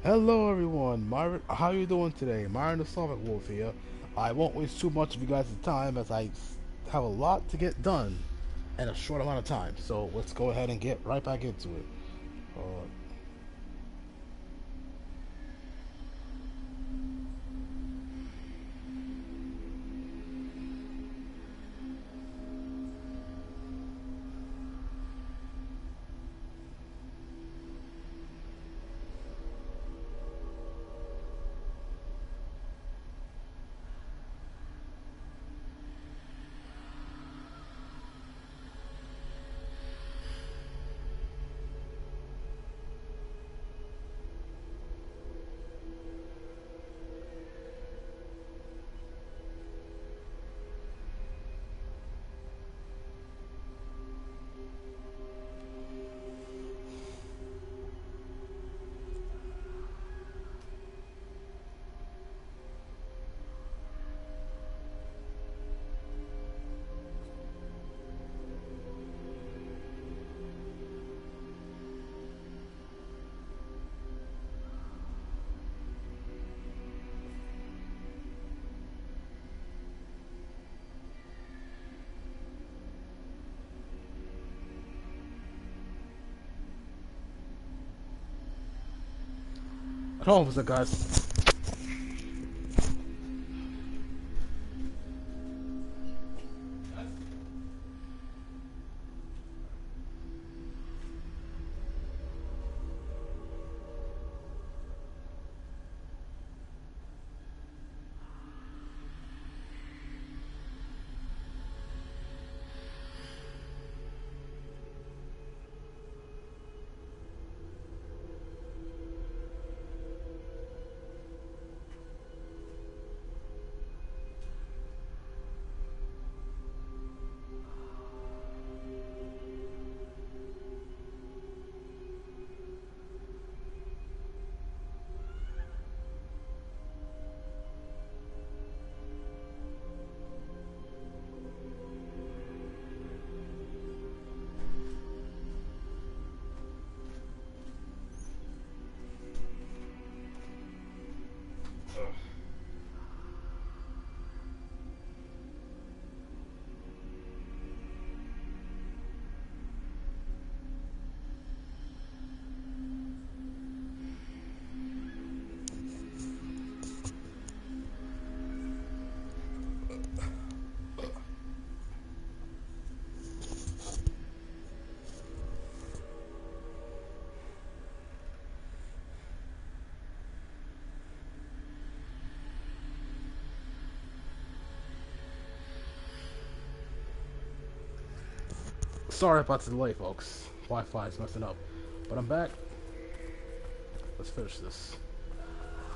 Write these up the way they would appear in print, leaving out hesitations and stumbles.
Hello everyone, Myron, how you doing today? Myron the Sonic Wolf here. I won't waste too much of you guys' time as I have a lot to get done in a short amount of time. So let's go ahead and get right back into it. Uh, Hold on for a second, guys. Sorry about the delay, folks. Wi-Fi is messing up. But I'm back. Let's finish this.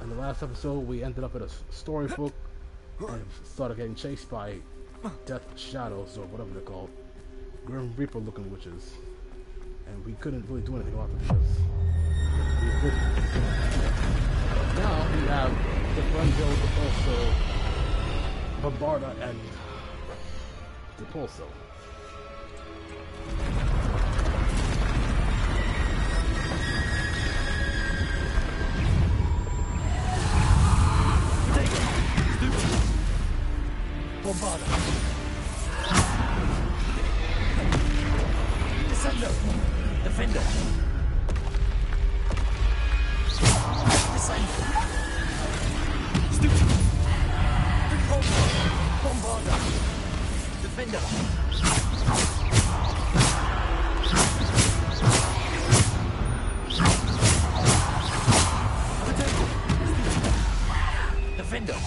In the last episode, we ended up in a storybook and started getting chased by death shadows, or whatever they're called. Grim Reaper looking witches. And we couldn't really do anything about them because we did. Now we have the Brunjo, the Pulso, Bombarda, and the Pulso. Bombarda. Descendo. Defender. Descendo. Stupid. Bombarda. Defender. Defender.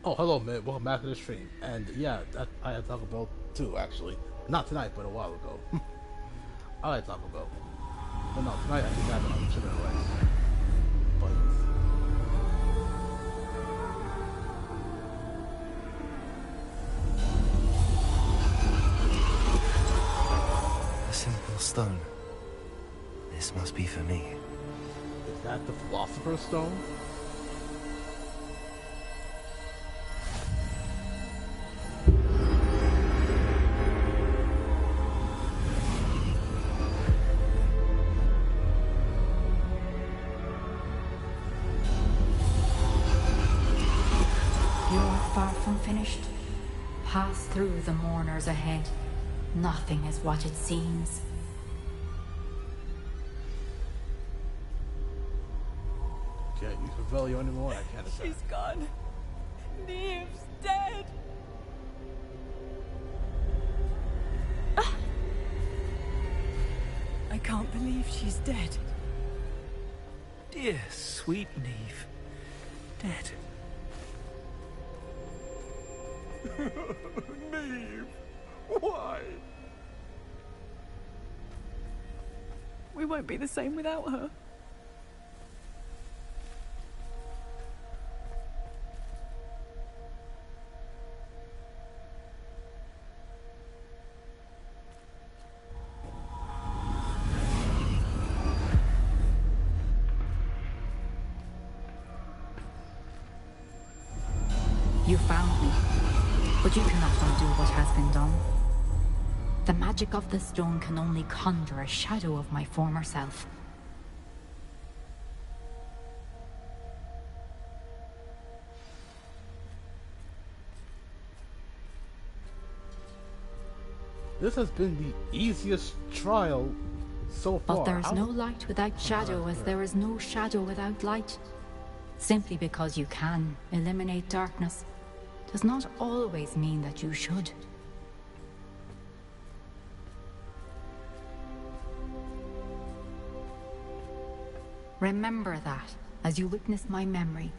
Oh, hello, man. Welcome back to the stream. And yeah, I had Taco Bell too, actually. Not tonight, but a while ago. I like Taco Bell. But no, tonight I just had chicken and rice. But A simple stone. This must be for me. is that the Philosopher's Stone? You're far from finished. Pass through the mourners ahead. Nothing is what it seems. Can't use Revelio anymore. I can't attack. She's gone. Neve's dead. I can't believe she's dead. Dear sweet Neve. Dead. Neve, why? We won't be the same without her. You found me, but you cannot undo what has been done. The magic of the stone can only conjure a shadow of my former self. This has been the easiest trial so far. But there is How- no light without shadow, as there is no shadow without light. Simply because you can eliminate darkness does not always mean that you should. Remember that as you witness my memory.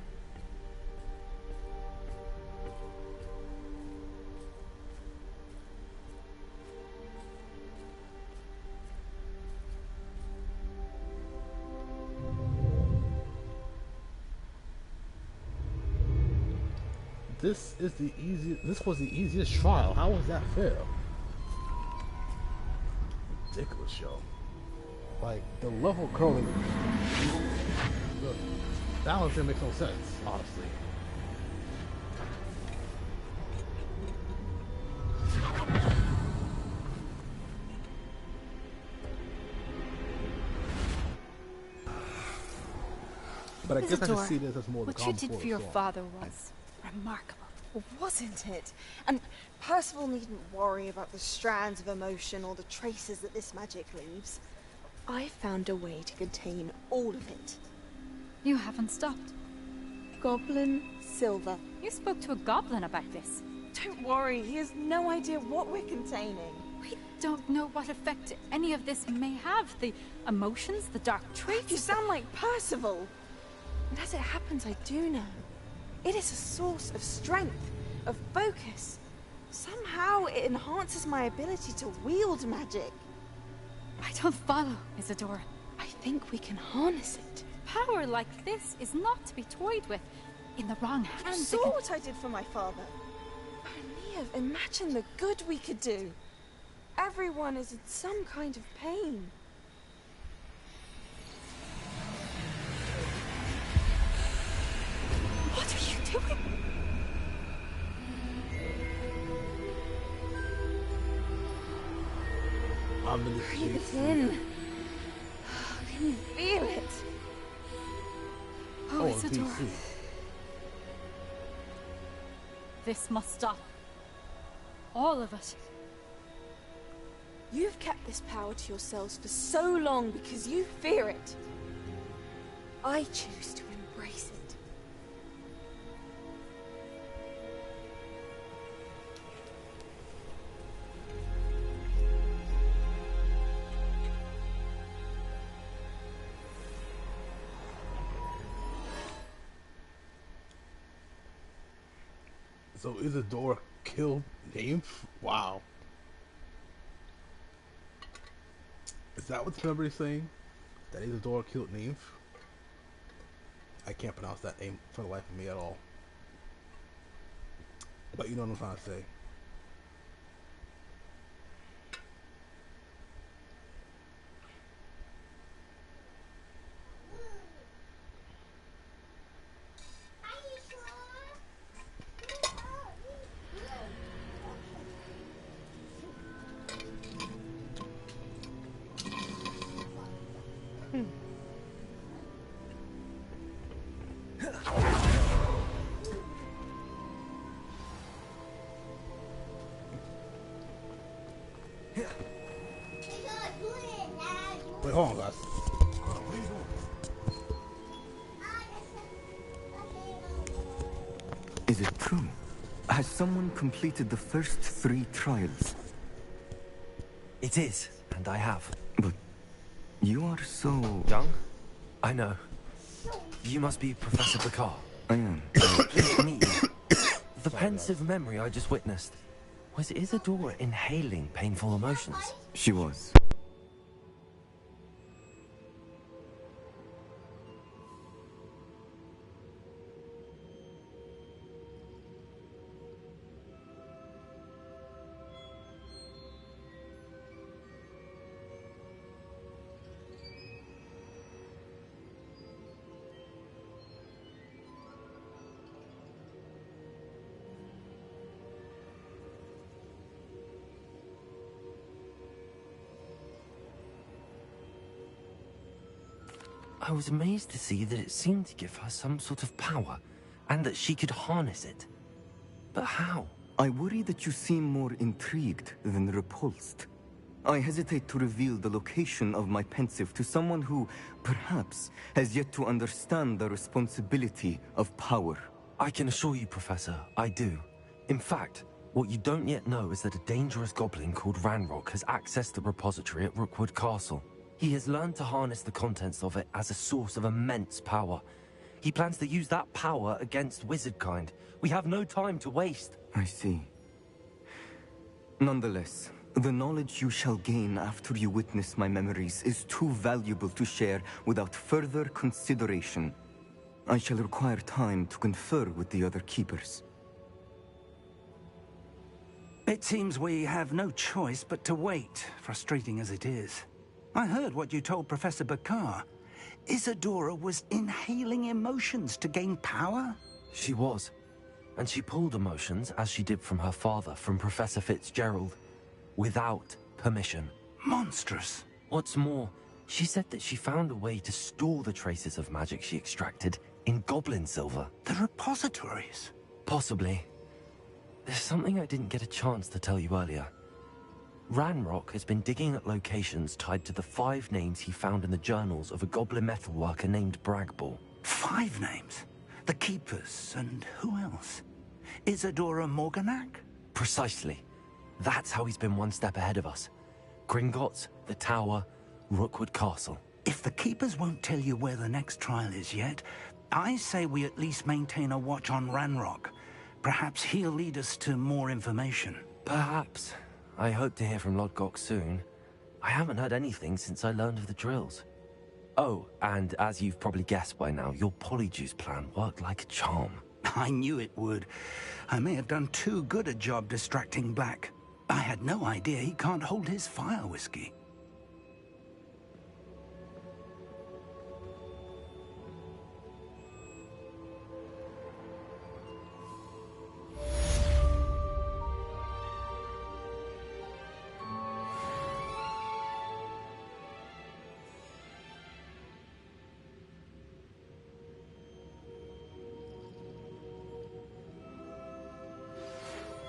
This was the easiest trial. How was that fair? Ridiculous show. Like the level curling, the balancing makes no sense, honestly. But I guess I can see this as more the What you calm did before for the your storm. father was remarkable. Wasn't it? And Percival needn't worry about the strands of emotion or the traces that this magic leaves. I found a way to contain all of it. You haven't stopped. Goblin Silver. You spoke to a goblin about this. Don't worry, he has no idea what we're containing. We don't know what effect any of this may have. The emotions, the dark traits. You sound like Percival. And as it happens, I do know. It is a source of strength, of focus. Somehow it enhances my ability to wield magic. I don't follow, Isadora. I think we can harness it. Power like this is not to be toyed with. In the wrong You hands, it saw can... what I did for my father. Oh, Neve, imagine the good we could do. Everyone is in some kind of pain. What are you doing? I'm in the Breathe streets. it in. Can you feel it? Oh, Oh, Isadora. DC. This must stop. All of it. You've kept this power to yourselves for so long because you fear it. I choose to embrace it. So Isadora killed Nymph? Wow. Is that what the memory is saying? That Isadora killed Nymph? I can't pronounce that name for the life of me at all. But you know what I'm trying to say. Wait, hold on, guys. Is it true? Has someone completed the first 3 trials? It is, and I have. But you are so... Young? I know. You must be Professor Bakar. I am. Pleased to meet you. The pensive memory I just witnessed. Was Isadora inhaling painful emotions? She was. I was amazed to see that it seemed to give her some sort of power, and that she could harness it. But how? I worry that you seem more intrigued than repulsed. I hesitate to reveal the location of my pensive to someone who, perhaps, has yet to understand the responsibility of power. I can assure you, Professor, I do. In fact, what you don't yet know is that a dangerous goblin called Ranrock has accessed the repository at Rookwood Castle. He has learned to harness the contents of it as a source of immense power. He plans to use that power against wizardkind. We have no time to waste. I see. Nonetheless, the knowledge you shall gain after you witness my memories is too valuable to share without further consideration. I shall require time to confer with the other keepers. It seems we have no choice but to wait, frustrating as it is. I heard what you told Professor Bakar. Isadora was inhaling emotions to gain power? She was. And she pulled emotions, as she did from her father, from Professor Fitzgerald, without permission. Monstrous. What's more, she said that she found a way to store the traces of magic she extracted in goblin silver. The repositories? Possibly. There's something I didn't get a chance to tell you earlier. Ranrock has been digging at locations tied to the 5 names he found in the journals of a goblin metalworker named Bragball. 5 names? The Keepers, and who else? Isadora Morganac? Precisely. That's how he's been one step ahead of us. Gringotts, the Tower, Rookwood Castle. If the Keepers won't tell you where the next trial is yet, I say we at least maintain a watch on Ranrock. Perhaps he'll lead us to more information. Perhaps. I hope to hear from Lodgok soon. I haven't heard anything since I learned of the drills. Oh, and as you've probably guessed by now, your polyjuice plan worked like a charm. I knew it would. I may have done too good a job distracting Black. I had no idea he can't hold his fire whiskey.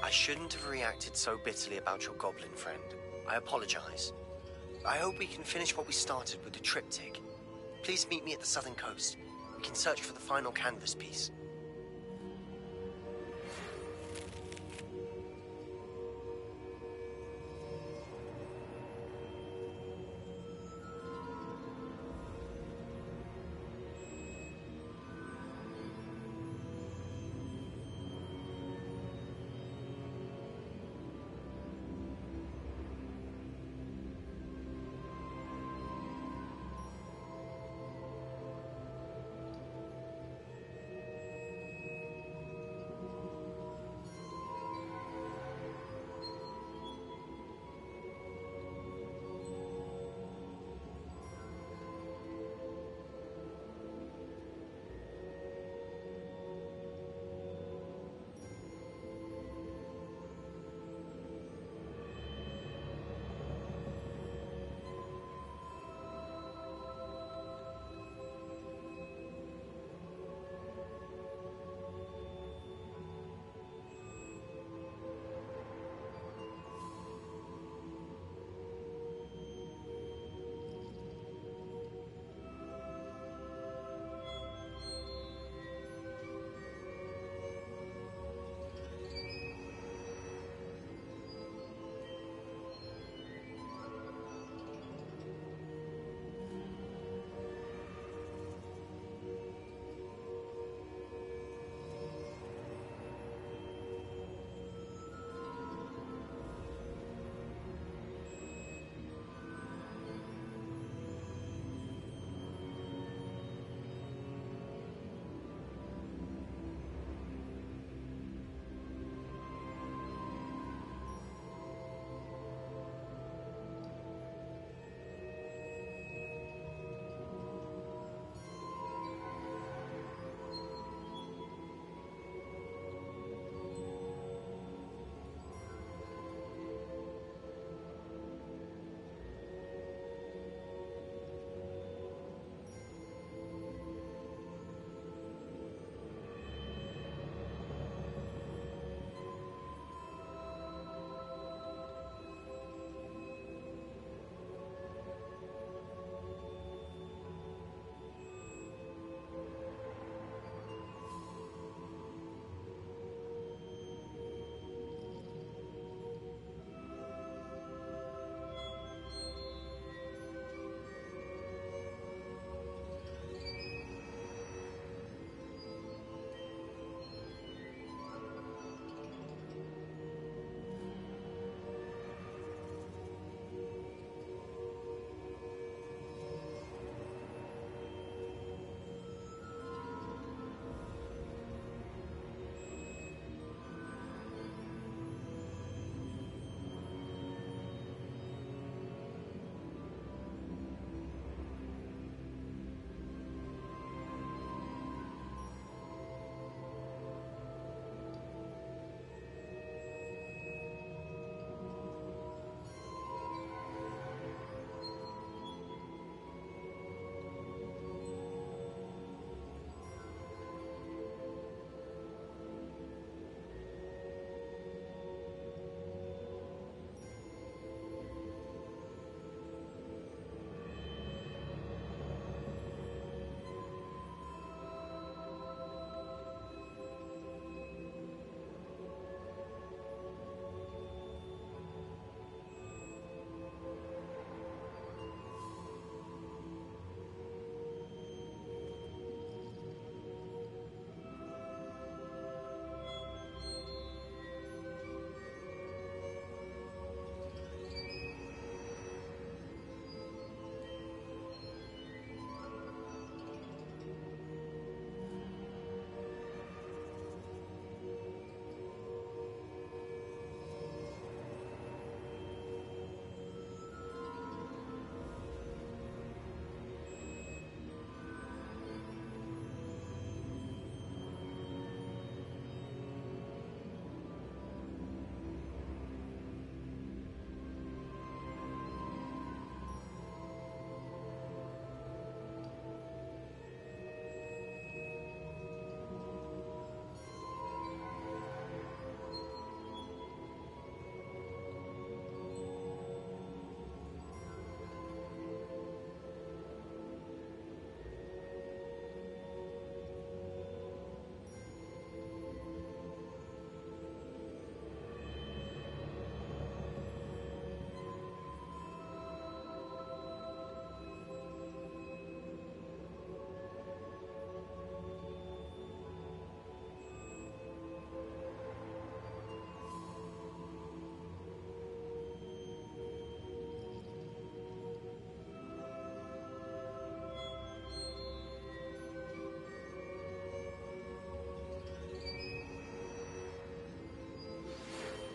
I shouldn't have reacted so bitterly about your goblin friend. I apologize. I hope we can finish what we started with the triptych. Please meet me at the southern coast. We can search for the final canvas piece.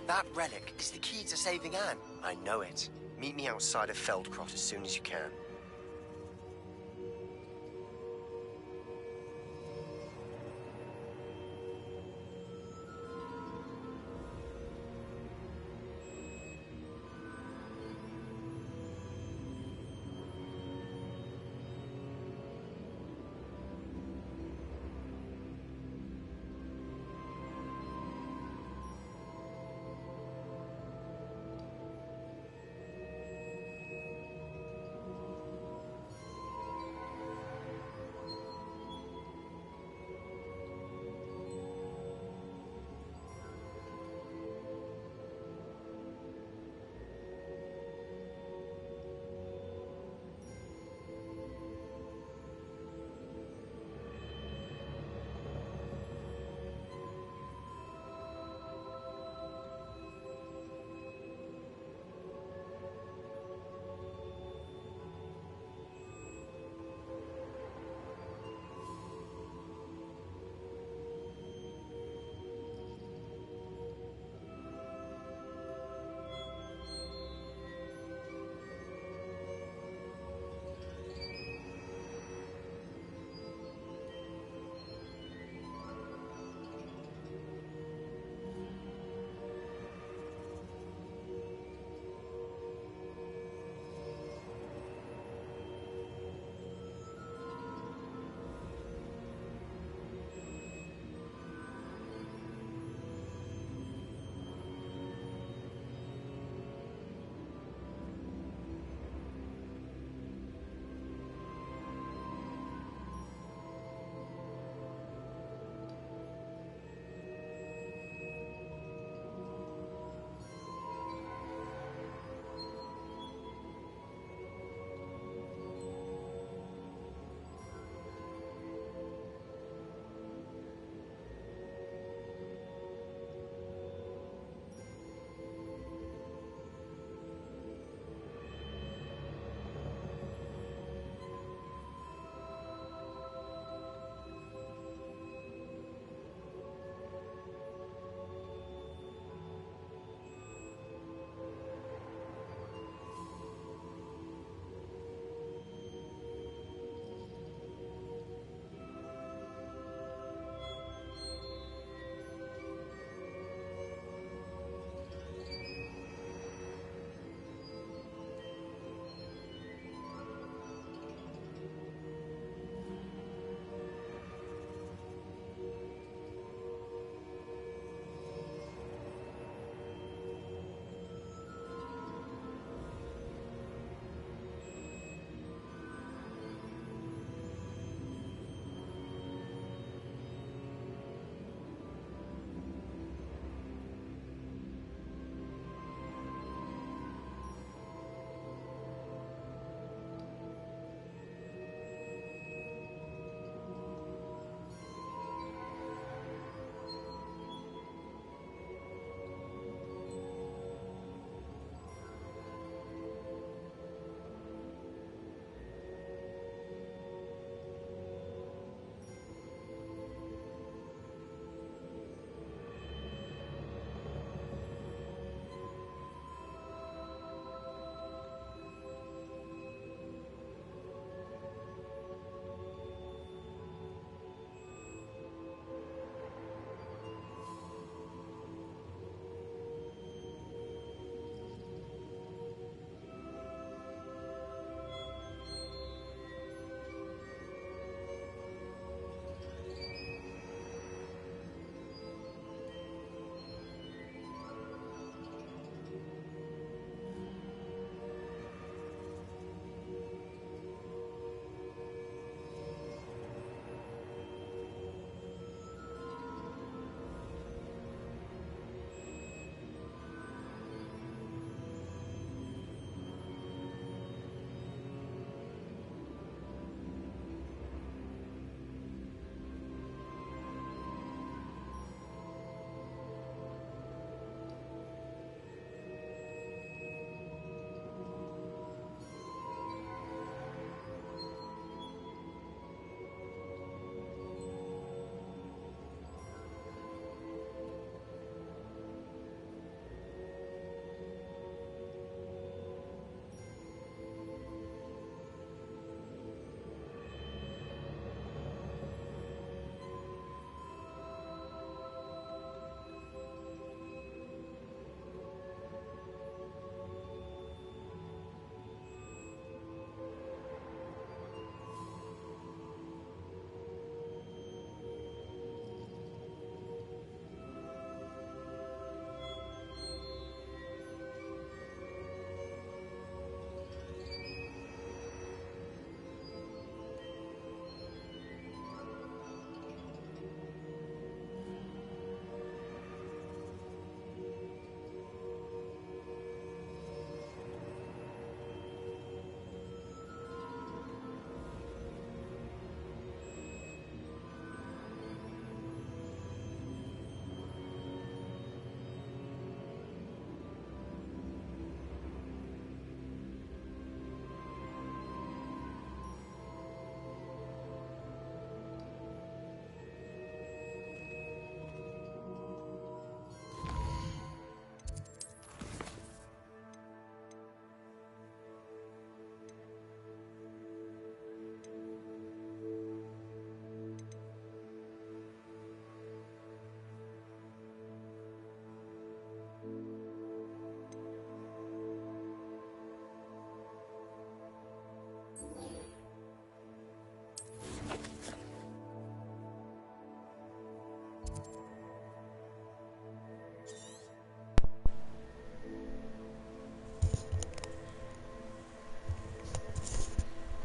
That relic is the key to saving Anne. I know it. Meet me outside of Feldcroft as soon as you can.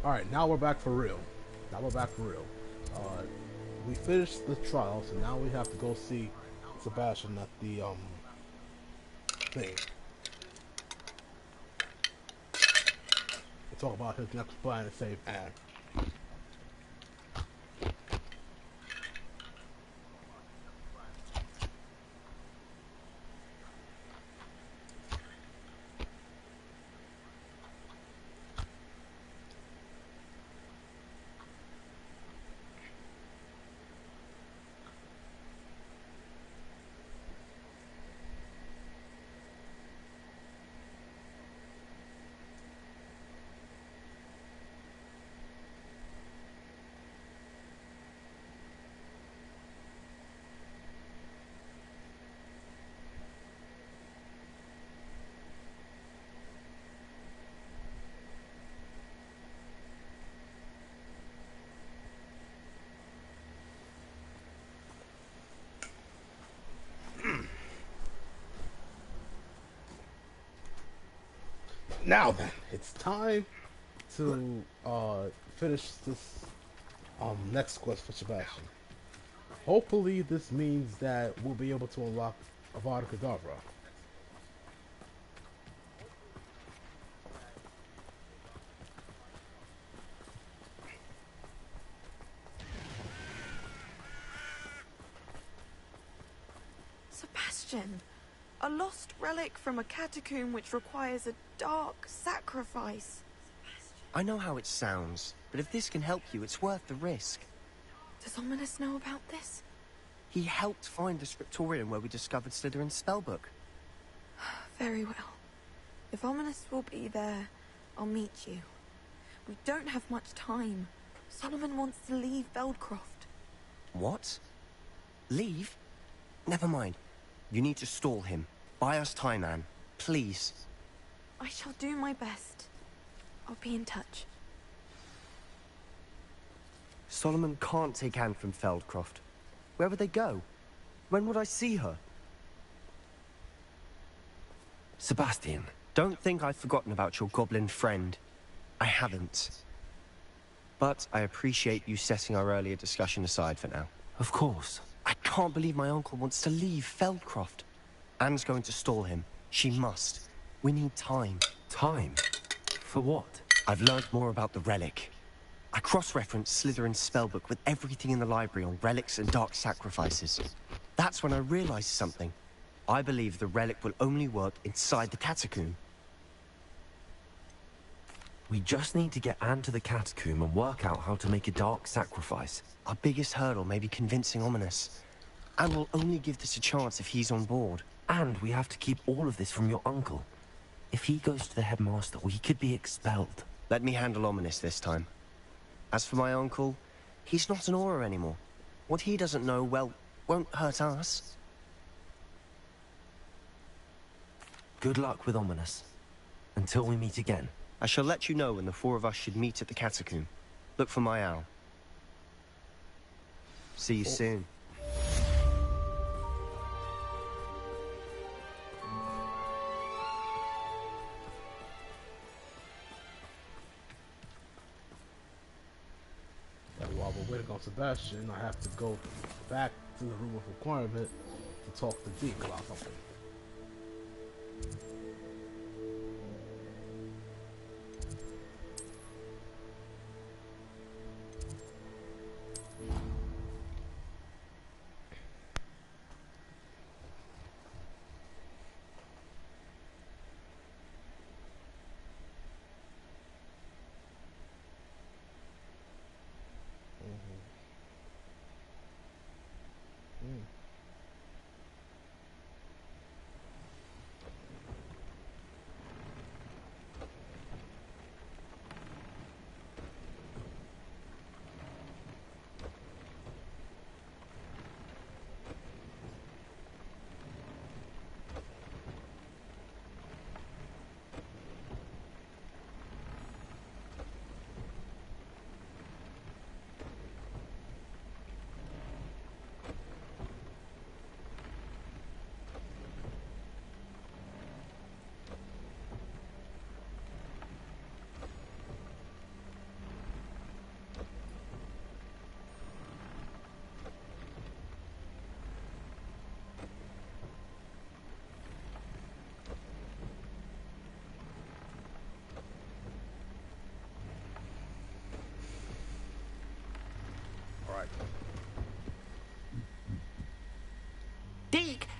Alright, now we're back for real. Now we're back for real. We finished the trial, so now we have to go see Sebastian at the, thing. To talk about his next plan to save Anne. Now then, it's time to finish this next quest for Sebastian. Hopefully this means that we'll be able to unlock Avada Kedavra. Sebastian, a lost relic from a catacomb which requires a dark sacrifice. I know how it sounds, but if this can help you, it's worth the risk. Does Ominous know about this? He helped find the scriptorium where we discovered Slytherin's spellbook. Very well. If Ominous will be there, I'll meet you. We don't have much time. Solomon wants to leave Veldcroft. What? Leave? Never mind. You need to stall him. Buy us time, Anne. Please. I shall do my best. I'll be in touch. Solomon can't take Anne from Feldcroft. Where would they go? When would I see her? Sebastian. Don't think I've forgotten about your goblin friend. I haven't. But I appreciate you setting our earlier discussion aside for now. Of course. I can't believe my uncle wants to leave Feldcroft. Anne's going to stall him. She must. We need time. Time? For what? I've learned more about the relic. I cross-referenced Slytherin's spellbook with everything in the library on relics and dark sacrifices. That's when I realized something. I believe the relic will only work inside the catacomb. We just need to get Anne to the catacomb and work out how to make a dark sacrifice. Our biggest hurdle may be convincing Ominous. Anne will only give this a chance if he's on board. And we have to keep all of this from your uncle. If he goes to the headmaster, we could be expelled. Let me handle Ominous this time. As for my uncle, he's not an Auror anymore. What he doesn't know, well, won't hurt us. Good luck with Ominous. Until we meet again. I shall let you know when the four of us should meet at the catacomb. Look for my owl. See you soon. And while we're waiting on Sebastian, I have to go back to the room of requirement to talk to Deke about something.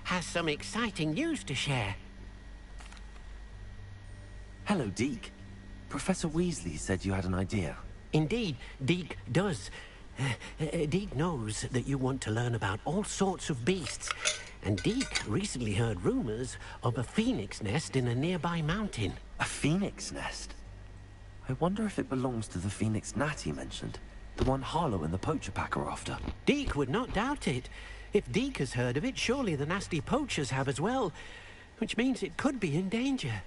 has some exciting news to share. Hello, Deke. Professor Weasley said you had an idea. Indeed, Deke does. Deke knows that you want to learn about all sorts of beasts, and Deke recently heard rumors of a phoenix nest in a nearby mountain. A phoenix nest? I wonder if it belongs to the phoenix gnat he mentioned. The one Harlow and the poacher pack are after. Deke would not doubt it. If Deke has heard of it, surely the nasty poachers have as well, which means it could be in danger.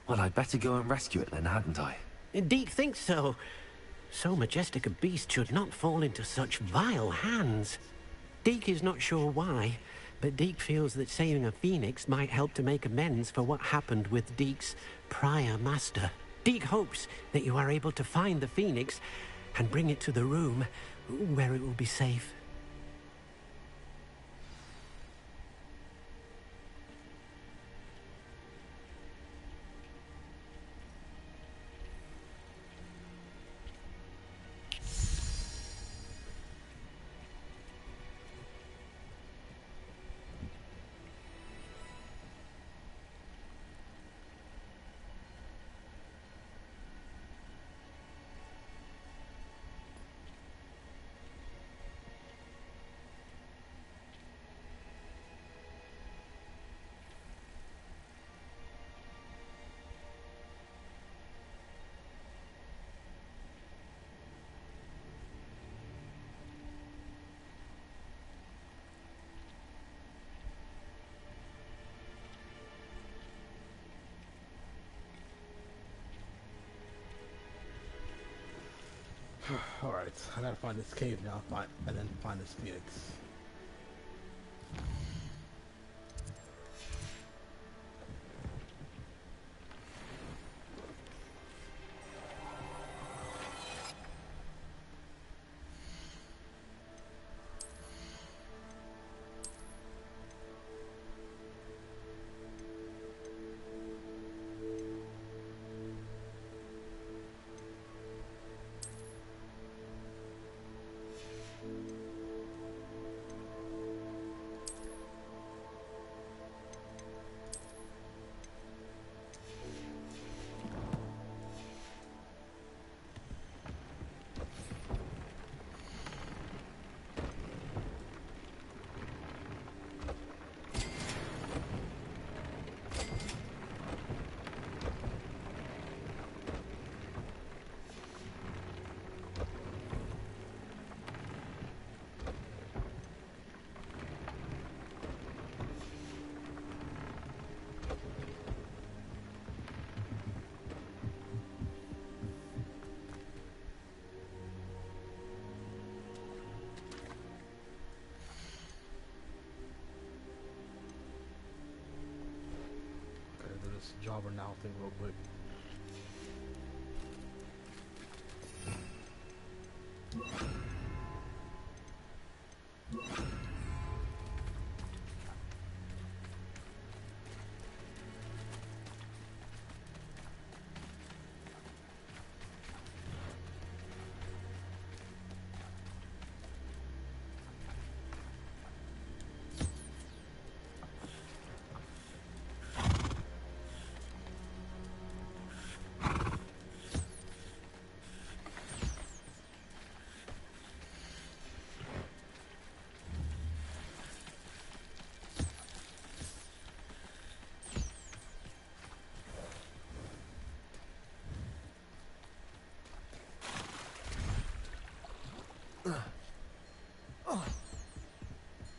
Well, I'd better go and rescue it then, hadn't I? Deke thinks so. So majestic a beast should not fall into such vile hands. Deke is not sure why, but Deke feels that saving a phoenix might help to make amends for what happened with Deke's prior master. Deke hopes that you are able to find the phoenix and bring it to the room where it will be safe. Alright, I gotta find this cave now, and then find this phoenix. this jobber now thing real quick.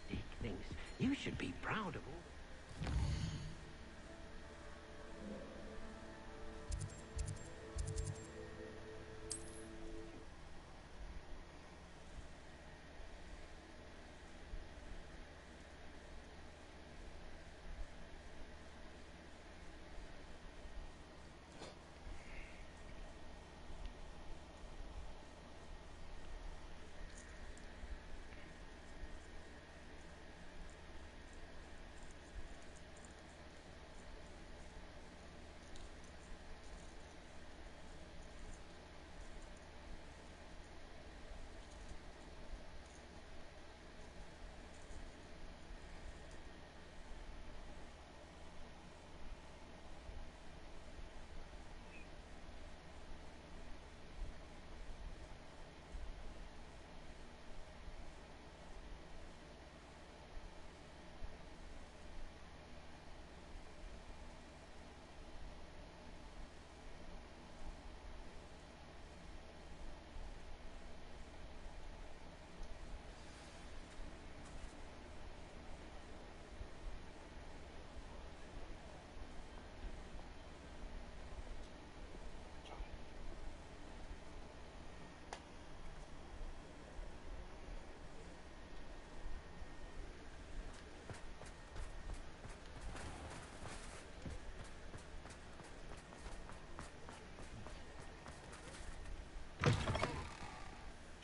Dick thinks you should be proud of all.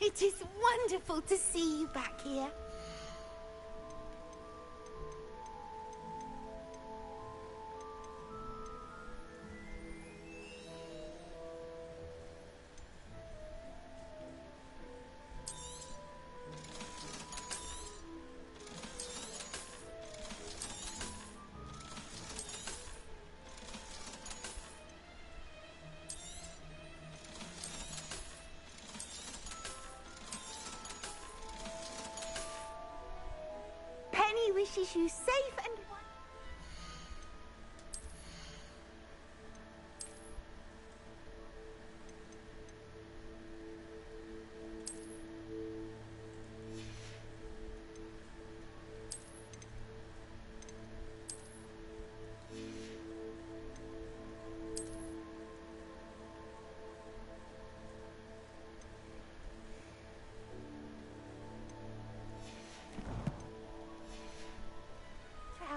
It is wonderful to see you back here. Penny wishes you safe and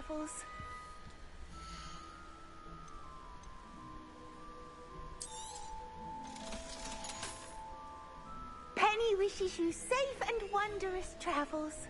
travels. Penny wishes you safe and wondrous travels.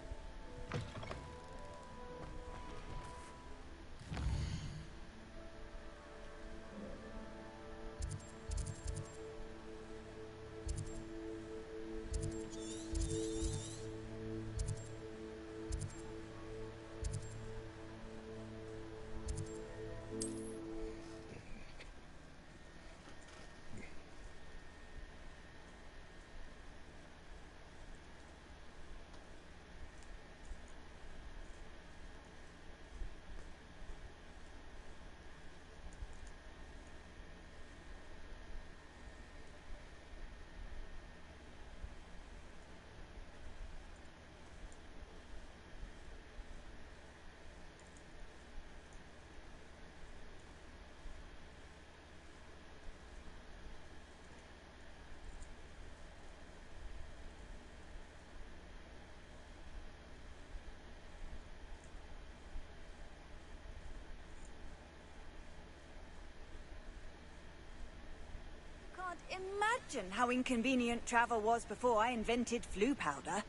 imagine how inconvenient travel was before I invented flu powder.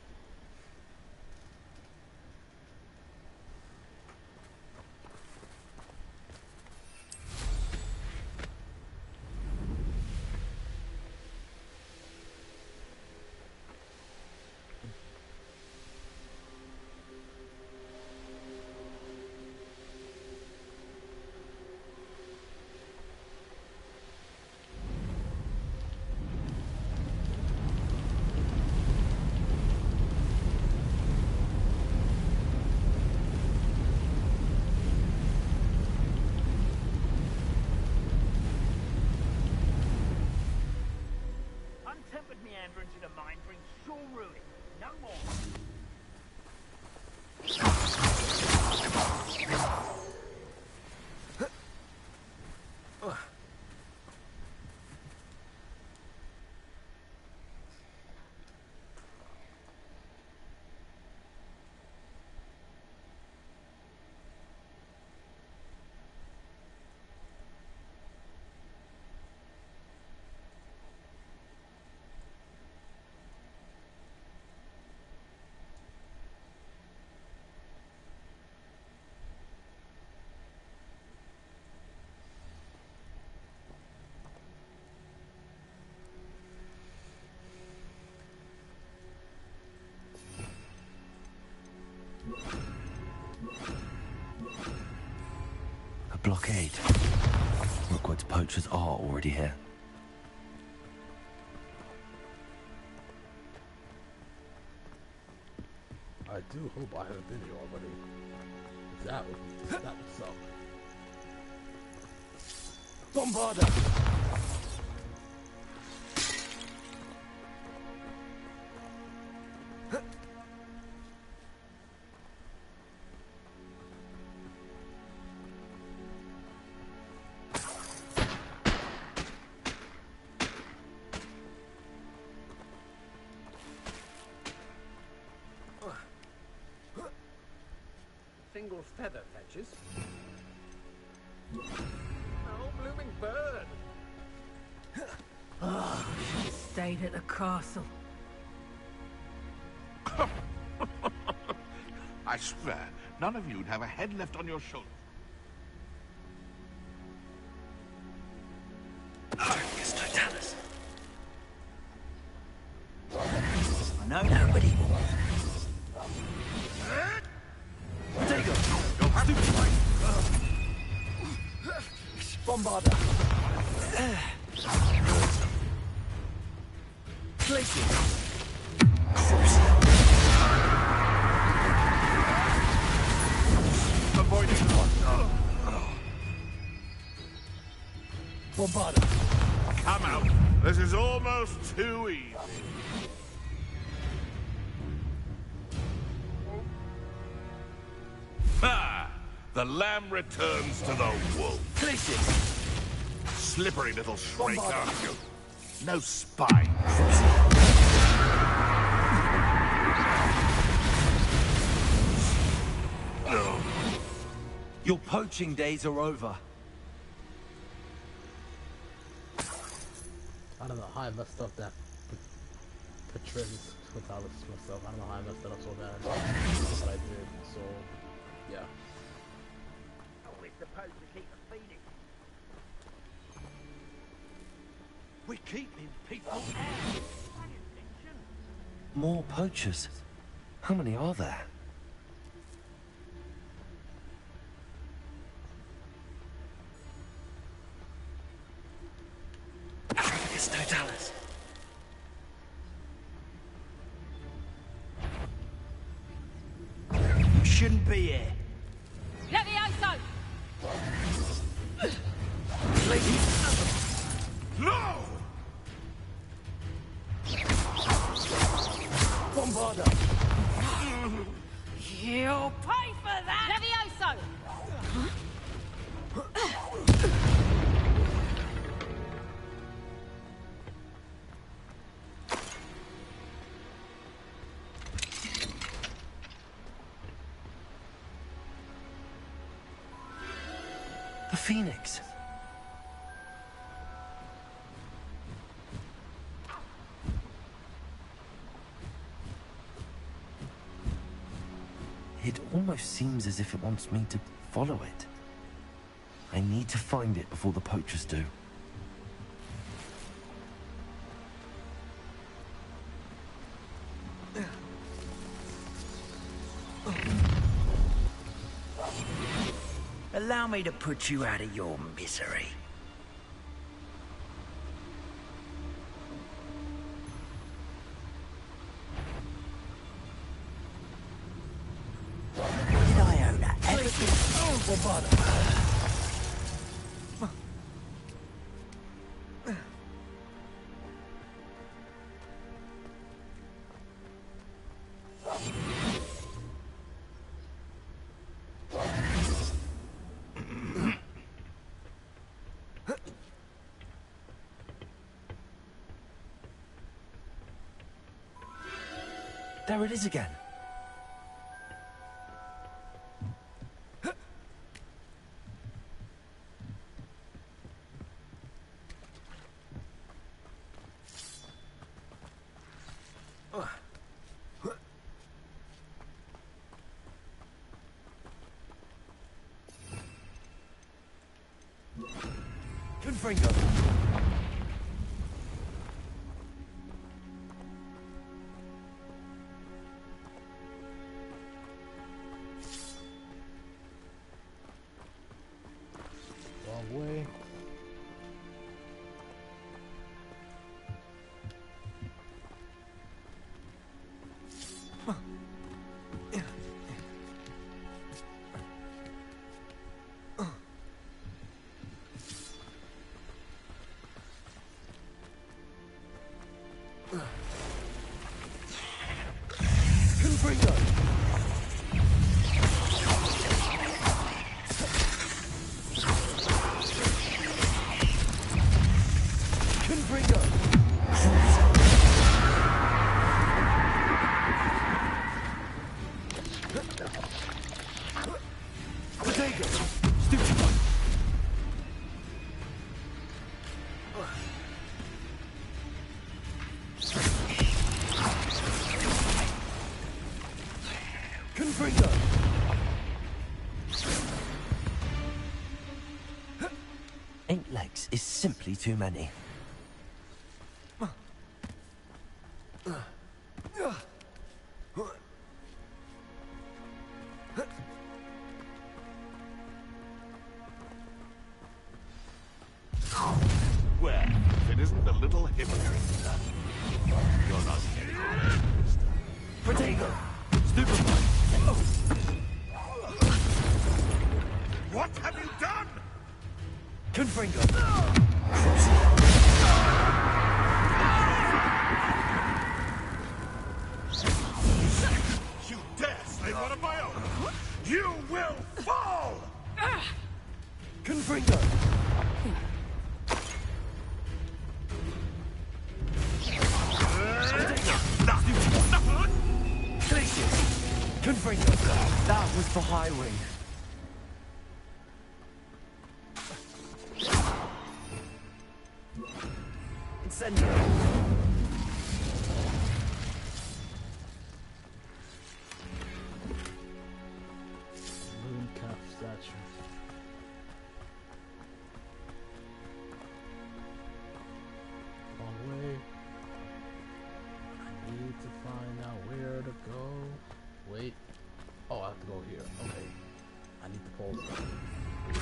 Untempered meanderings in a mine bring sure ruin. No more. A blockade. Rookwood's poachers are already here. I do hope I haven't been here already. That would suck. Bombarda! Single feather fetches. Oh, blooming bird! Oh, she stayed at the castle. I swear, none of you'd have a head left on your shoulder. Argus Totalis. I know nobody. There you go. You'll have to fight. Bombarda. Place it. Avoid it. Bombarda. Come out. This is almost too easy. Ha! The lamb returns to the wolf. Places. Slippery little shrike, aren't you? No spine. Your poaching days are over. I don't know how I messed up that Patronus Totalis myself. I don't know how I messed that up so bad. But I did, so yeah. Oh, we're supposed to keep a phoenix. We keep in peaceful More poachers. How many are there? Argus Totalis. Shouldn't be here. Levioso! No! Bombarda. You'll pay for that! Levioso! The Phoenix. almost seems as if it wants me to follow it. I need to find it before the poachers do. Allow me to put you out of your misery. Did I owe that everything? Or bother? There it is again. Confringo. Way. Eight legs is simply too many. Well, if it isn't the little hypocrite. You're not getting Protego! Stupefy! What have you done? Confringo! You dare say one of my own? You will fall! Confringo! Confringo! That was for High Wing. Incendio! Moon calf statue. Long way. I need to find out where to go. Wait. Oh, I have to go here. Okay. I need the pulse.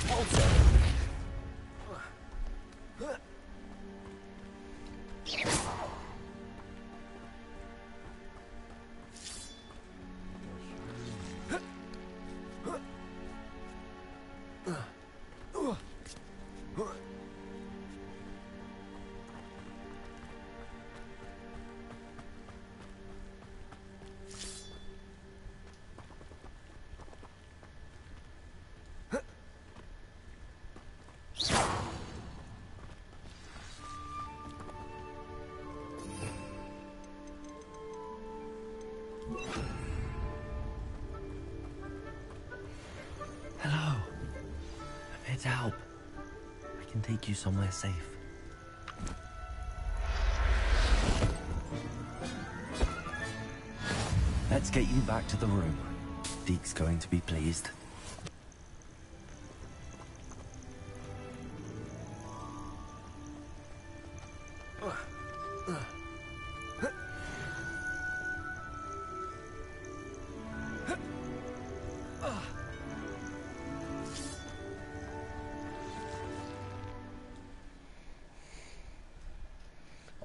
Pulse! Hello. I'm here to help. I can take you somewhere safe. Let's get you back to the room. Deke's going to be pleased.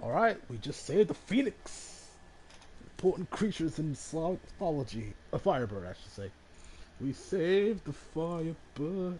Alright, we just saved the Phoenix. Important creatures in Slavic mythology. A firebird, I should say. We saved the firebird.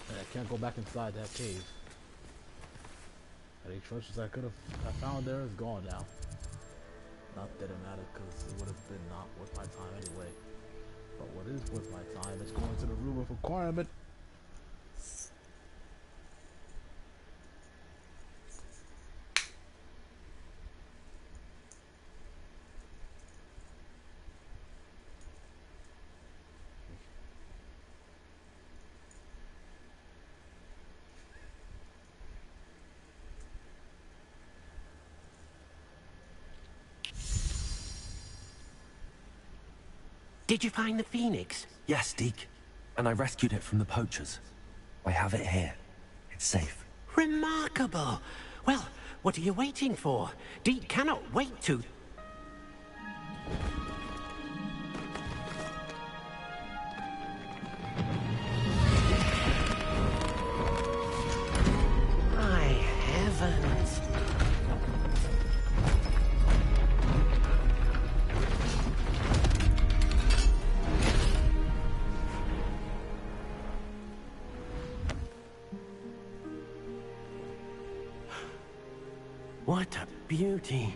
I can't go back inside that cave. Any treasures I found there is gone now. Not that it mattered, because it would have been not worth my time anyway. But what is worth my time is going to the room of requirement. Did you find the Phoenix? Yes, Deke. And I rescued it from the poachers. I have it here. It's safe. Remarkable! Well, what are you waiting for? Deke cannot wait to... My heavens! What a beauty.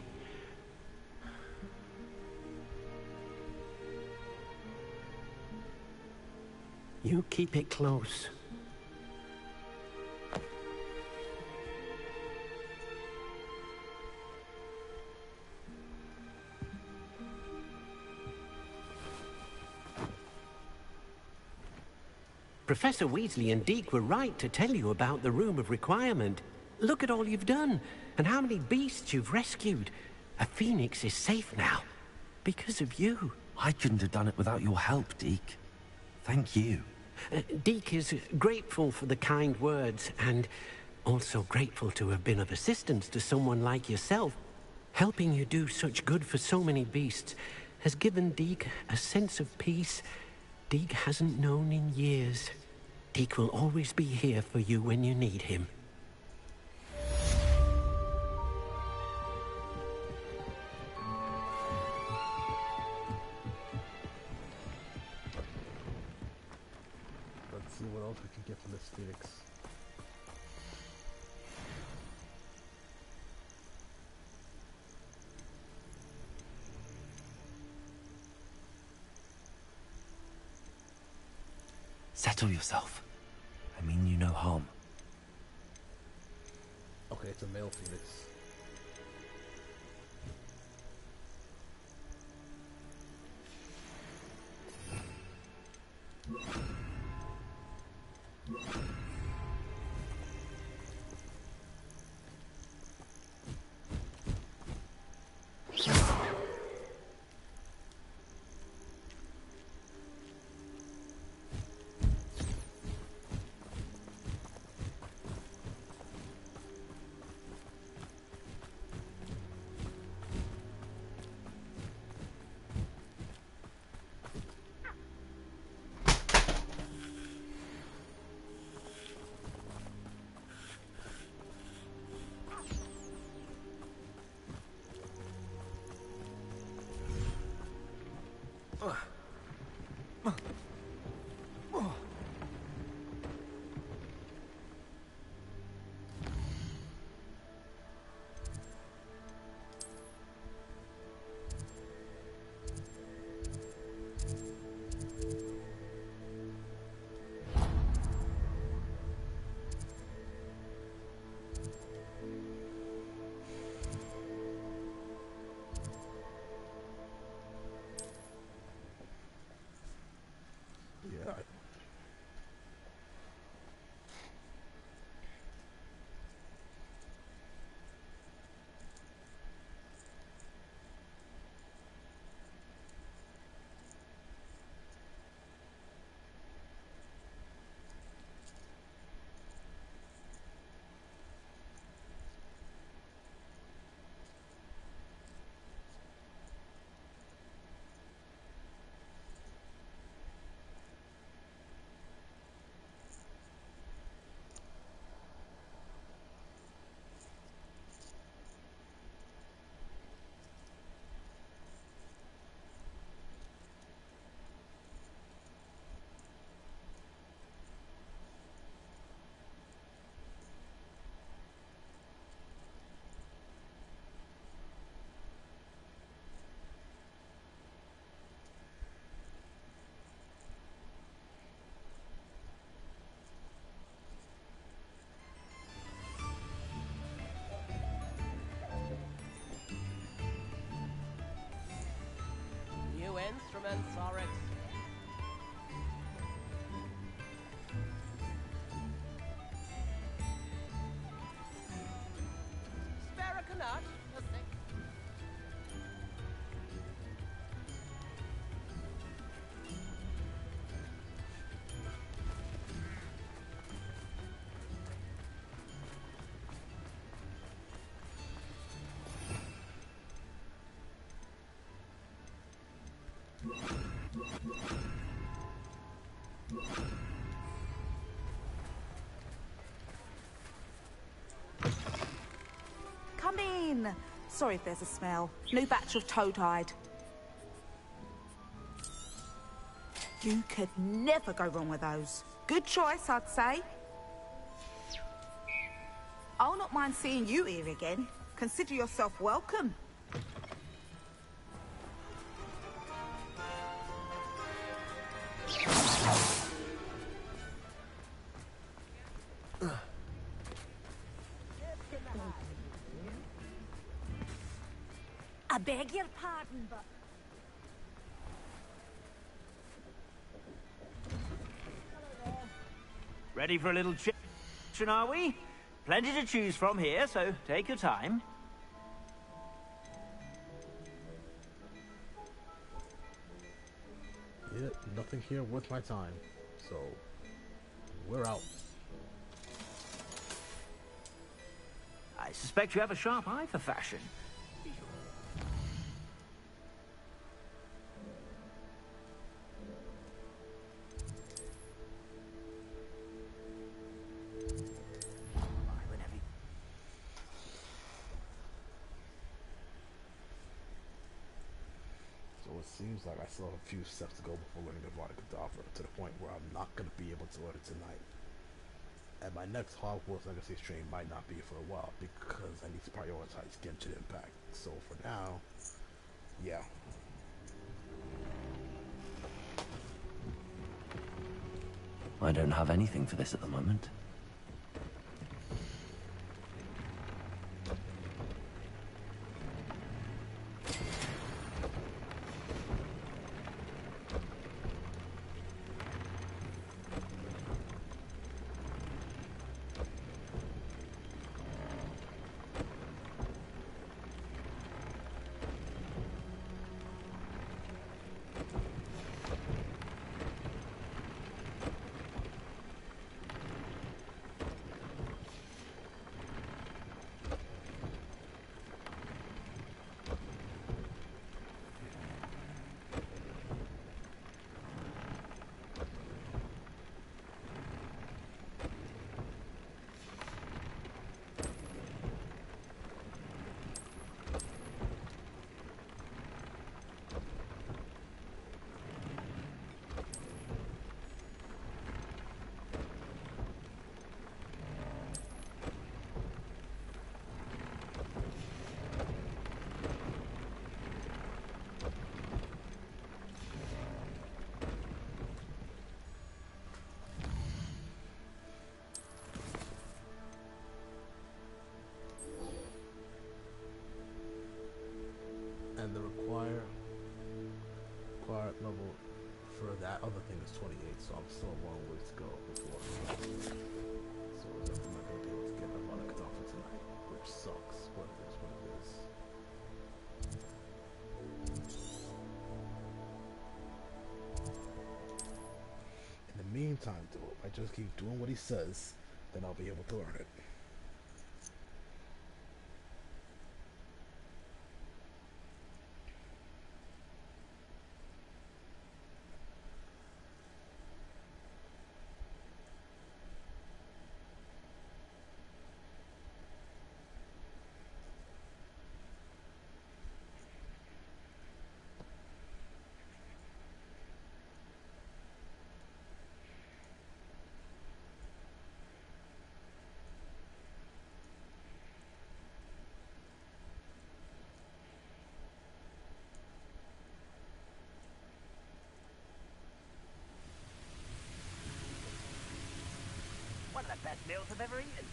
You keep it close. Professor Weasley and Deke were right to tell you about the Room of Requirement. Look at all you've done, and how many beasts you've rescued. A Phoenix is safe now, because of you. I couldn't have done it without your help, Deke. Thank you. Deke is grateful for the kind words, and also grateful to have been of assistance to someone like yourself. Helping you do such good for so many beasts has given Deke a sense of peace Deke hasn't known in years. Deke will always be here for you when you need him. Let's see what else we can get from this Phoenix. Settle yourself. I mean you no harm. Okay, it's a male Phoenix. countrymen, Sarek. Spare a canard, a sec. Come in. Sorry if there's a smell. New batch of toad-hide. You could never go wrong with those. Good choice, I'd say. I'll not mind seeing you here again. Consider yourself welcome. I beg your pardon, but... Ready for a little chat, are we? Plenty to choose from here, so take your time. Yeah, nothing here worth my time. So, we're out. I suspect you have a sharp eye for fashion. So it seems like I still have a few steps to go before learning about Gaddafi, to the point where I'm not going to be able to learn it tonight. And my next Hogwarts Legacy stream might not be for a while because I need to prioritize Genshin Impact. So for now, yeah. I don't have anything for this at the moment. And the required level for that other thing is 28, so I'm still a long ways to go before. So I'm definitely not going to be able to get up on a Gaddafi tonight, which sucks, but it is what it is. In the meantime, though, if I just keep doing what he says, then I'll be able to learn it. One of the best meals I've ever eaten.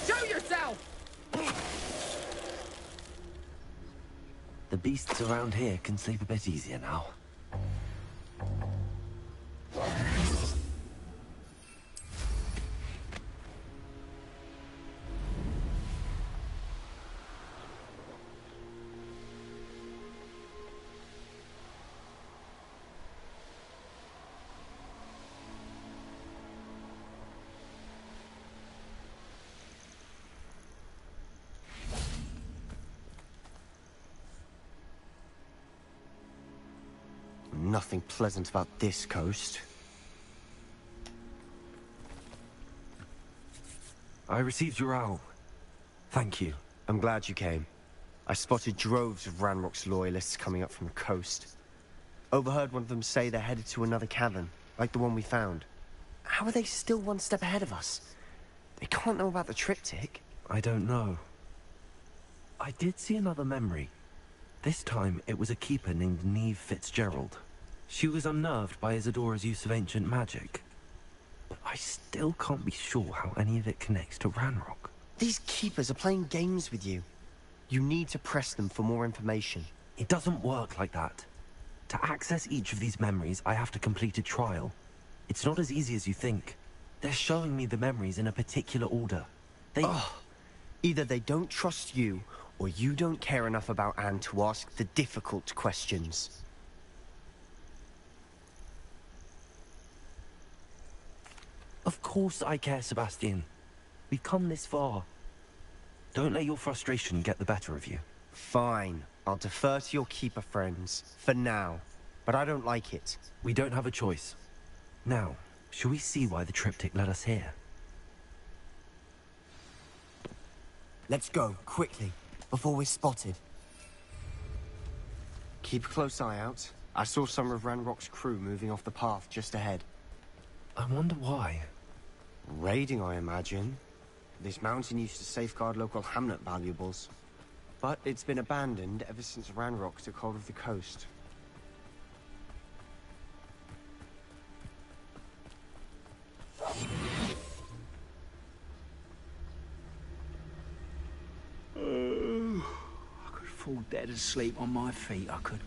Show yourself! The beasts around here can sleep a bit easier now. Nothing pleasant about this coast. I received your owl. Thank you. I'm glad you came. I spotted droves of Ranrock's loyalists coming up from the coast. Overheard one of them say they're headed to another cavern, like the one we found. How are they still one step ahead of us? They can't know about the triptych. I don't know. I did see another memory. This time, it was a keeper named Neve Fitzgerald. She was unnerved by Isadora's use of ancient magic. But I still can't be sure how any of it connects to Ranrock. These keepers are playing games with you. You need to press them for more information. It doesn't work like that. To access each of these memories, I have to complete a trial. It's not as easy as you think. They're showing me the memories in a particular order. Either they don't trust you, or you don't care enough about Anne to ask the difficult questions. Of course I care, Sebastian. We've come this far. Don't let your frustration get the better of you. Fine. I'll defer to your keeper friends, for now. But I don't like it. We don't have a choice. Now, shall we see why the triptych led us here? Let's go, quickly, before we're spotted. Keep a close eye out. I saw some of Ranrock's crew moving off the path just ahead. I wonder why. Raiding, I imagine. This mountain used to safeguard local hamlet valuables. But it's been abandoned ever since Ranrock took hold of the coast. I could fall dead asleep on my feet, I could.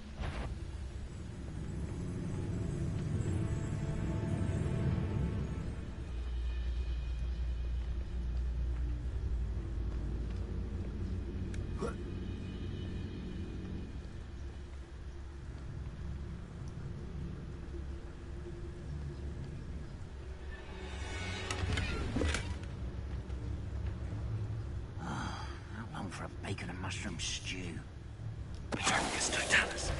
For a bacon and mushroom stew. Petrarchus Totalis.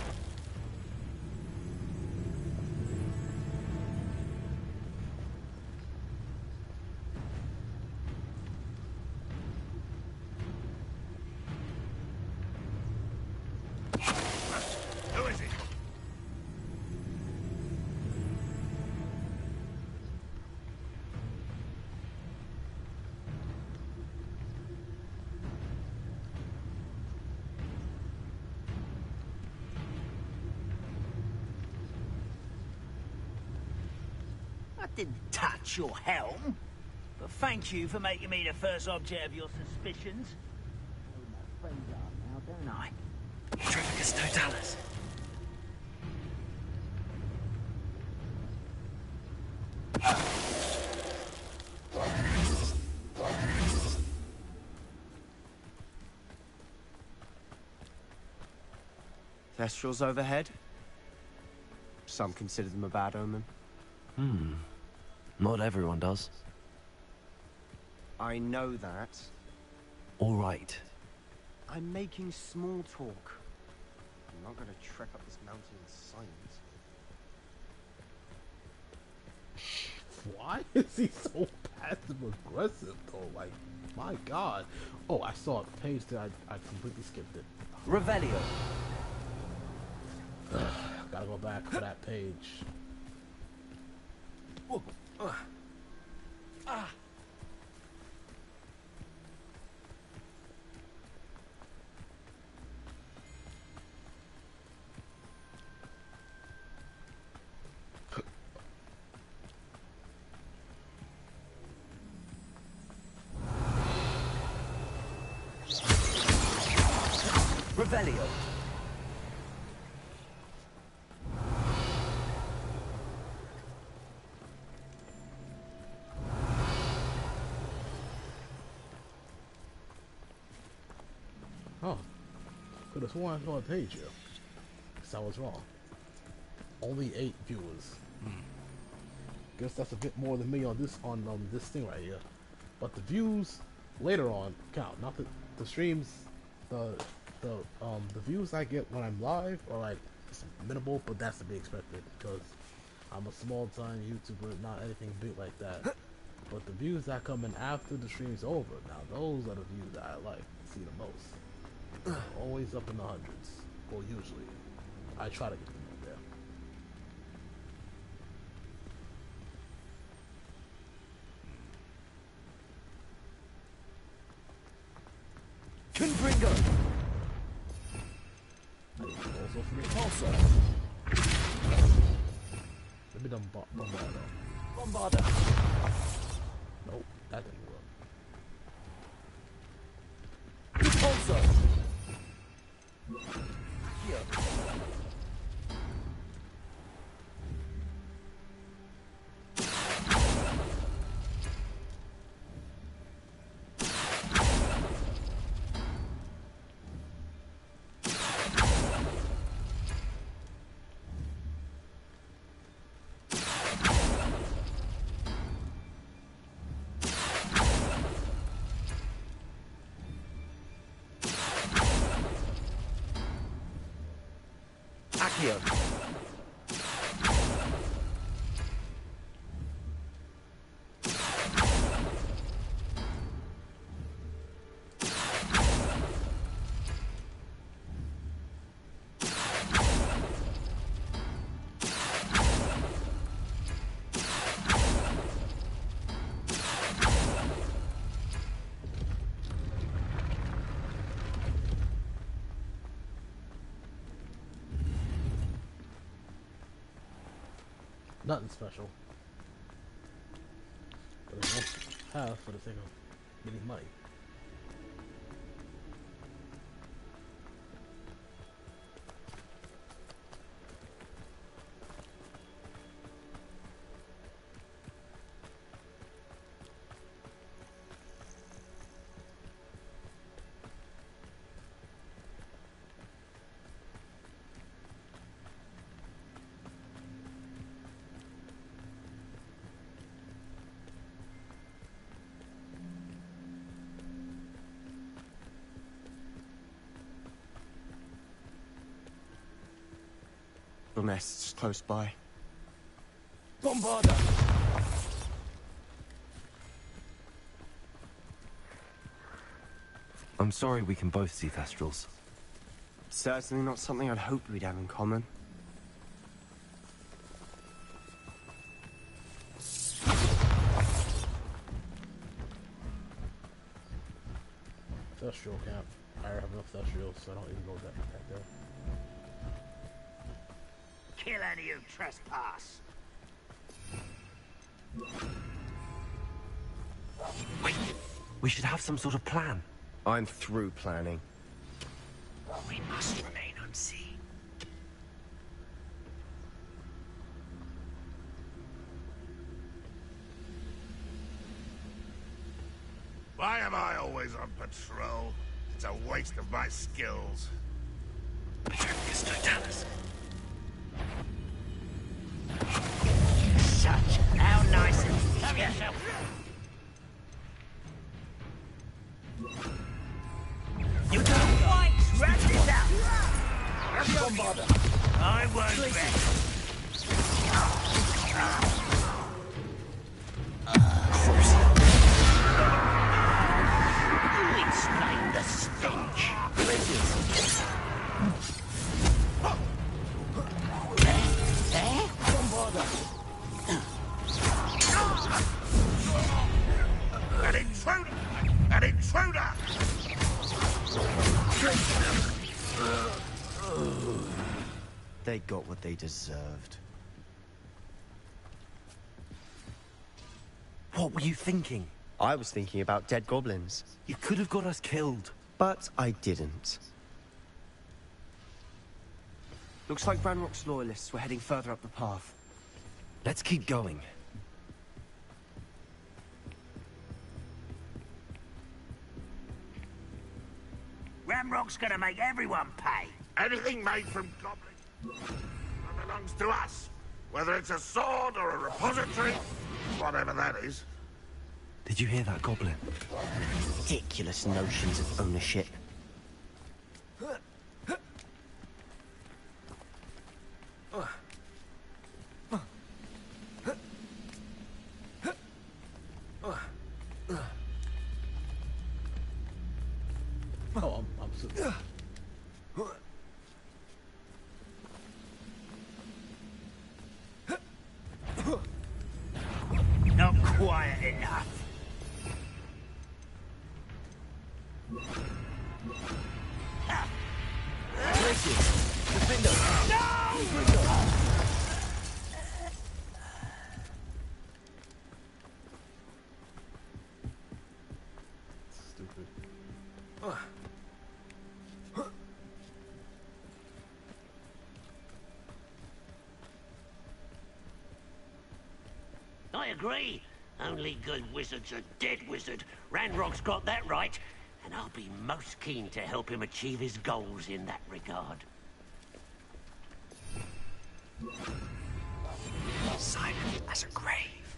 Who is it? I didn't touch your helm. But thank you for making me the first object of your suspicions. I know who my friends are now, don't I? Petrarchus Totalis. Thestrals overhead? Some consider them a bad omen. Not everyone does. I know that. All right. I'm making small talk. I'm not going to trek up this mountain in silence. Why is he so passive aggressive though? Like, my god. Oh, I saw a page that I completely skipped it. Revelio. Gotta go back for that page. Revelio. Oh, could have sworn I saw a page here. Guess I was wrong. Only 8 viewers. Guess that's a bit more than me on this thing right here. But the views later on count. Not the streams. The views I get when I'm live are like minimal, but that's to be expected because I'm a small time YouTuber, not anything big like that. But the views that come in after the stream's over, now those are the views that I like to see the most. Always up in the hundreds. Well, usually. I try to get them up there. Confringo. Also for me. Also. Maybe them Bombardo. Bombardo. Nope, that didn't work. Also. Here. Accio. Nothing special. But I don't have for the sake of getting money. The nest's close by. Bombardo. I'm sorry we can both see Thestrals. Certainly not something I'd hoped we'd have in common. Thestral camp. I already have enough Thestrals, so I don't even go that there. Kill any who trespass. Wait, we should have some sort of plan. I'm through planning. We must remain unseen. Why am I always on patrol? It's a waste of my skills. Such how nice and have yourself. Bombarder. I won't rest. You explain the stench. Bombarder. An intruder! An intruder! They got what they deserved. What were you thinking? I was thinking about dead goblins. You could have got us killed. But I didn't. Looks like Ranrock's loyalists were heading further up the path. Let's keep going. Ranrock's gonna make everyone pay. Anything made from goblins that belongs to us. Whether it's a sword or a repository, whatever that is. Did you hear that, Goblin? Ridiculous notions of ownership. Oh, I'm so... Not quiet enough. Stupid. I agree. Only good wizard's a dead wizard. Ranrock's got that right, and I'll be most keen to help him achieve his goals in that regard. Silent as a grave.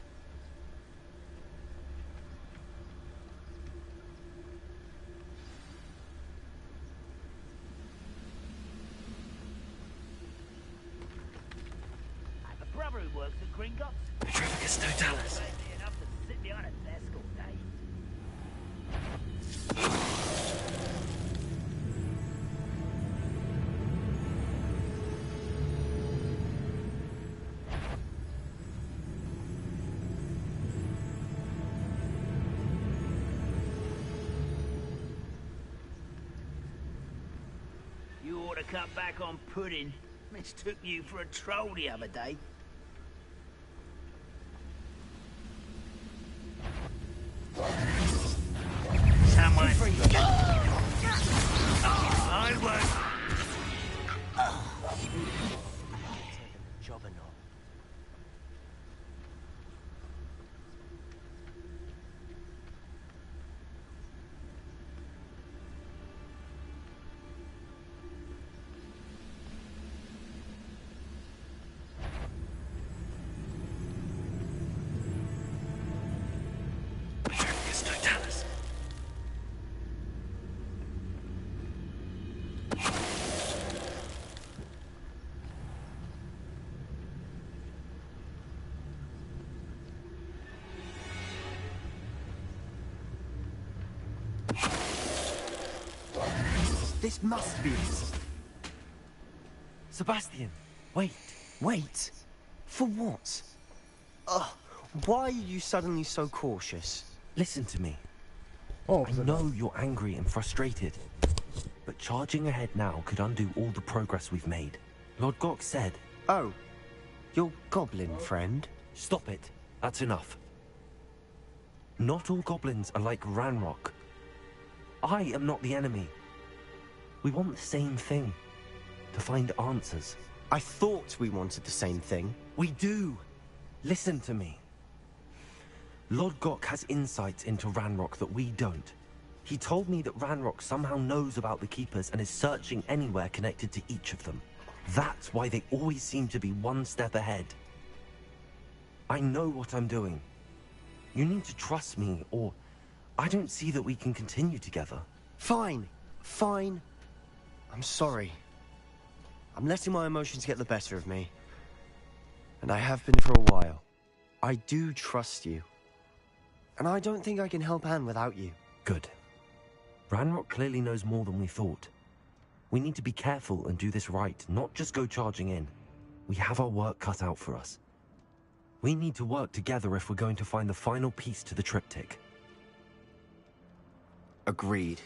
I have a brother who works at Gringotts. Petrificus totalis. Enough to sit behind a desk all day. You ought to cut back on pudding. Mistook you for a troll the other day. Someone... I won't... Job or not. Petrificus totalis. This must be it. Sebastian, wait. Wait. For what? Ugh. Why are you suddenly so cautious? Listen to me. Oh, I know you're angry and frustrated, but charging ahead now could undo all the progress we've made. Lord Gok said... Oh. Your goblin friend? Stop it. That's enough. Not all goblins are like Ranrock. I am not the enemy. We want the same thing. To find answers. I thought we wanted the same thing. We do. Listen to me. Lord Gok has insights into Ranrock that we don't. He told me that Ranrock somehow knows about the Keepers and is searching anywhere connected to each of them. That's why they always seem to be one step ahead. I know what I'm doing. You need to trust me, or I don't see that we can continue together. Fine. Fine. I'm sorry. I'm letting my emotions get the better of me. And I have been for a while. I do trust you. And I don't think I can help Anne without you. Good. Ranrock clearly knows more than we thought. We need to be careful and do this right, not just go charging in. We have our work cut out for us. We need to work together if we're going to find the final piece to the triptych. Agreed.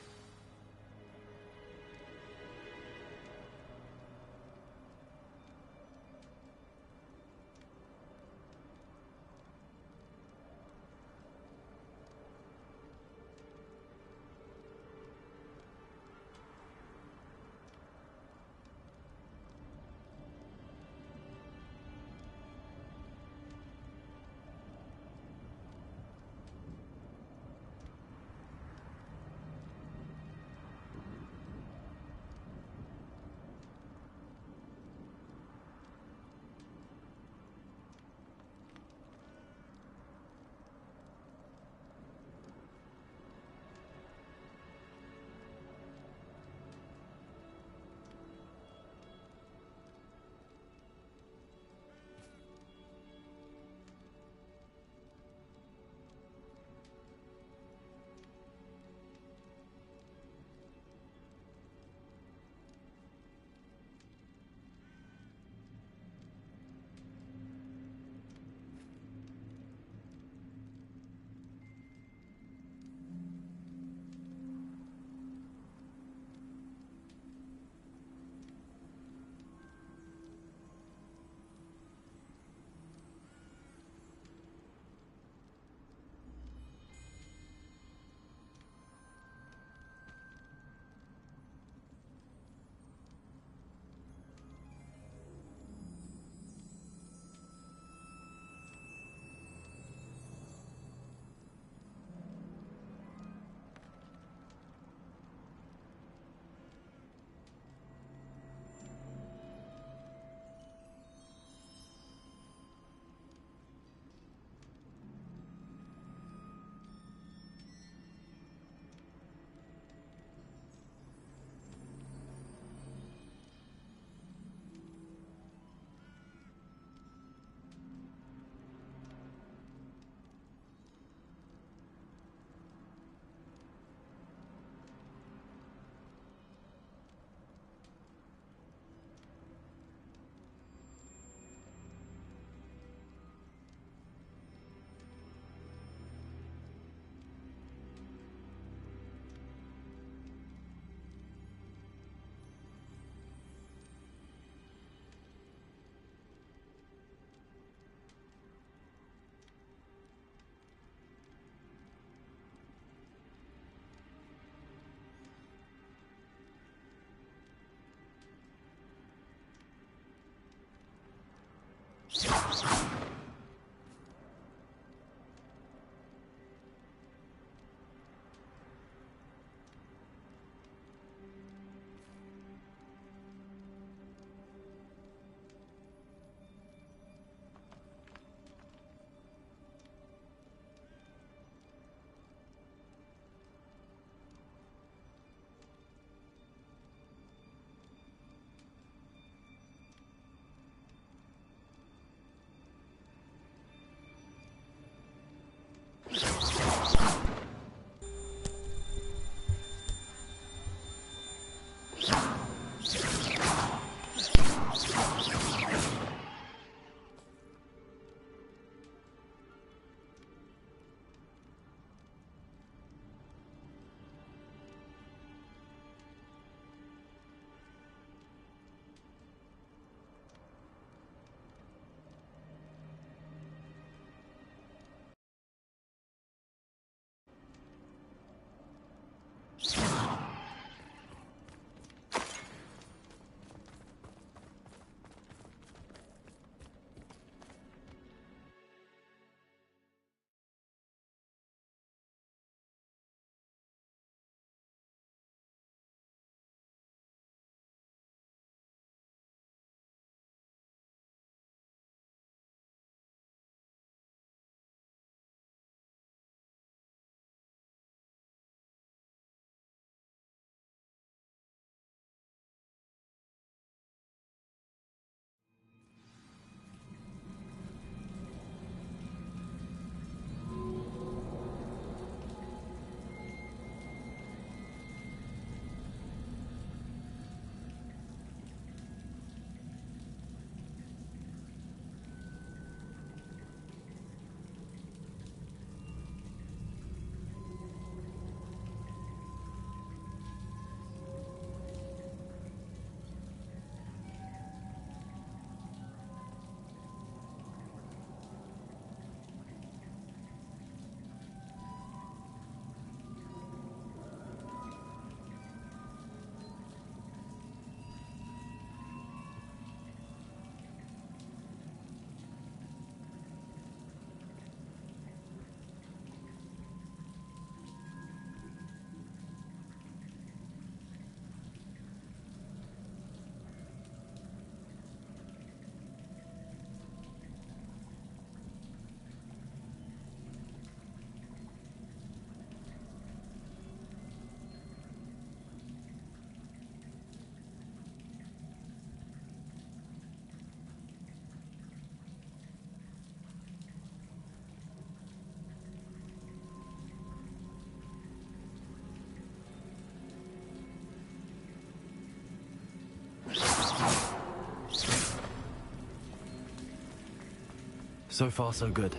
So far, so good.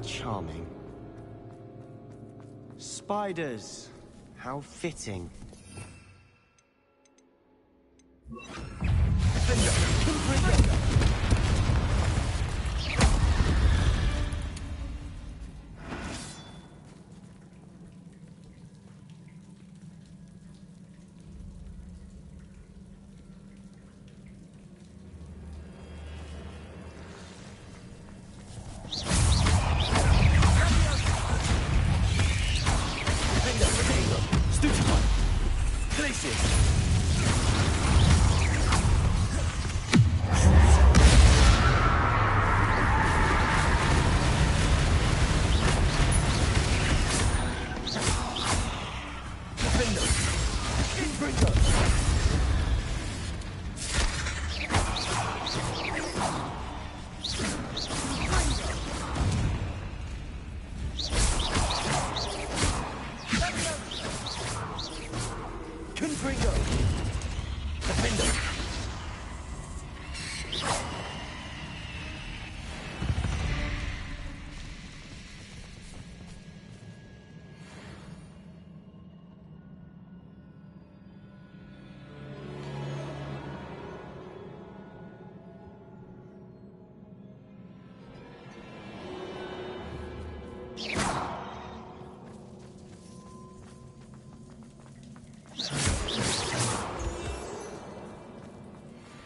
Charming. Spiders. How fitting.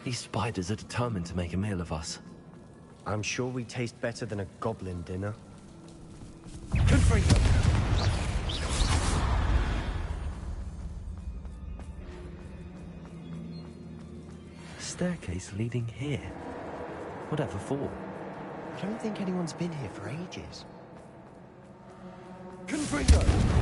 These spiders are determined to make a meal of us. I'm sure we taste better than a goblin dinner. Staircase leading here. Whatever for? I don't think anyone's been here for ages. Confringo!